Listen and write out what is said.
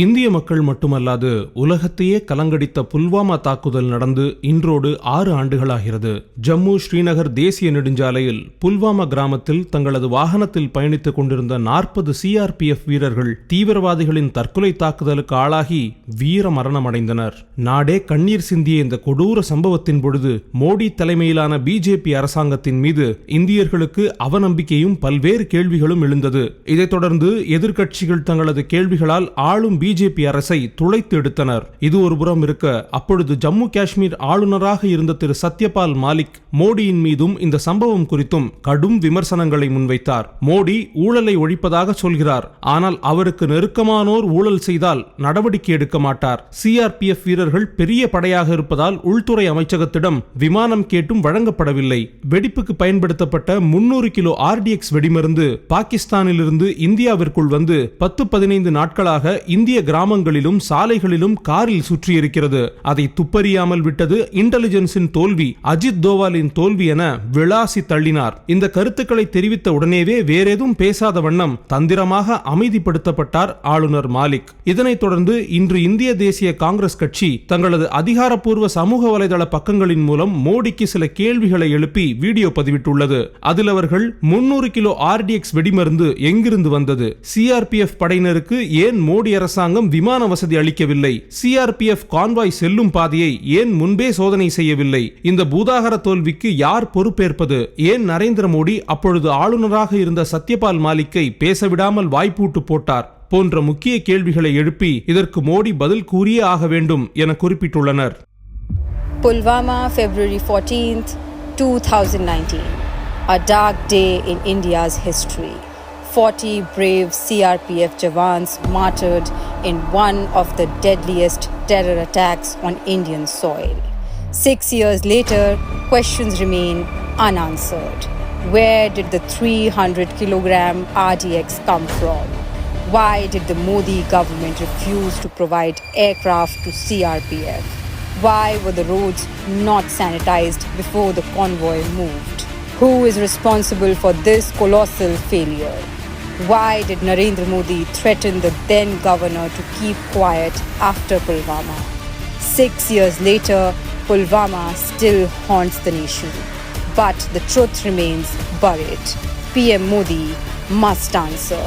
இந்திய மக்கள் மட்டுமல்லாது உலகத்தையே கலங்கடித்த புல்வாமா தாக்குதல் நடந்து இன்றோடு 6 ஆண்டுகளாகிறது. ஜம்மு ஸ்ரீநகர் தேசிய நெடுஞ்சாலையில் புல்வாமா கிராமத்தில் தங்களது வாகனத்தில் பயணித்துக் கொண்டிருந்த 40 CRPF வீரர்கள் தீவிரவாதிகளின் தற்கொலை தாக்குதலுக்கு ஆளாகி வீர மரணமடைந்தனர். நாடே கண்ணீர் சிந்திய இந்த கொடூர சம்பவத்தின் பொழுது மோடி தலைமையிலான BJP அரசாங்கத்தின் மீது இந்தியர்களுக்கு அவநம்பிக்கையும் பல்வேறு கேள்விகளும் எழுந்தது. இதைத் தொடர்ந்து எதிர்க்கட்சிகள் தங்களது கேள்விகளால் ஆளும் BJP அரசை துளைத்து எடுத்தனர். இது ஒரு புறம் இருக்க, அப்பொழுது ஜம்மு காஷ்மீர் ஆளுநராக இருந்த திரு சத்யபால் மாலிக் மோடியின் மீதும் இந்த சம்பவம் குறித்தும் கடும் விமர்சனங்களை முன்வைத்தார். மோடி ஊழலை ஒழிப்பதாக சொல்கிறார், ஆனால் அவருக்கு நெருக்கமானோர் ஊழல் செய்தால் நடவடிக்கை எடுக்க மாட்டார். CRPF வீரர்கள் பெரிய படையாக இருப்பதால் உள்துறை அமைச்சகத்திடம் விமானம் கேட்டும் வழங்கப்படவில்லை. வெடிப்புக்கு பயன்படுத்தப்பட்ட 300 கிலோ RDX வெடிமருந்து பாகிஸ்தானிலிருந்து இந்தியாவிற்குள் வந்து 10-15 நாட்களாக இந்திய கிராமங்களிலும் சாலைகளிலும் காரில் சுற்றியிருக்கிறது. அதை துப்பறியாமல் விட்டது இன்டெலிஜென்ஸின் தோல்வி, அஜித் தோவாலின் தோல்வி என விளாசி தள்ளினார். இந்த கருத்துக்களை தெரிவித்த உடனேவே வேறேதும் பேசாத வண்ணம் தந்திரமாக அமைதிப்படுத்தப்பட்டார் ஆளுநர் மாலிக். இதனைத் தொடர்ந்து இன்று இந்திய தேசிய காங்கிரஸ் கட்சி தங்களது அதிகாரப்பூர்வ சமூக வலைதள பக்கங்களின் மூலம் மோடிக்கு சில கேள்விகளை எழுப்பி வீடியோ பதிவிட்டுள்ளது. அதில் அவர்கள் 300 கிலோ RDX வெடிமருந்து எங்கிருந்து வந்தது, CRPF படையினருக்கு ஏன் மோடி அரசாங்கம் விமான வசதி அளிக்கவில்லை, CRPF கான்வாய் செல்லும் பாதையை ஏன் முன்பே சோதனை செய்யவில்லை, இந்த பூதாகர தோல்விக்கு யார் பொறுப்பேற்பது, ஏன் நரேந்திர மோடி அப்பொழுது ஆளுநராக இருந்த சத்யபால் மாலிக்கை பேசவிடாமல் வாய்ப்பூட்டு போட்டார் போன்ற முக்கிய கேள்விகளை எழுப்பி இதற்கு மோடி பதில் கூறியே ஆக வேண்டும் என குறிப்பிட்டுள்ளனர். Pulwama, February 14th, 2019. A dark day in India's history. 40 brave CRPF jawans martyred in one of the deadliest terror attacks on Indian soil. 6 years later, questions remain unanswered. Where did the 300-kilogram RDX come from? Why did the Modi government refuse to provide aircraft to CRPF? Why were the roads not sanitized before the convoy moved? Who is responsible for this colossal failure? Why did Narendra Modi threaten the then governor to keep quiet after Pulwama? 6 years later, Pulwama still haunts the nation. But the truth remains buried. PM Modi must answer.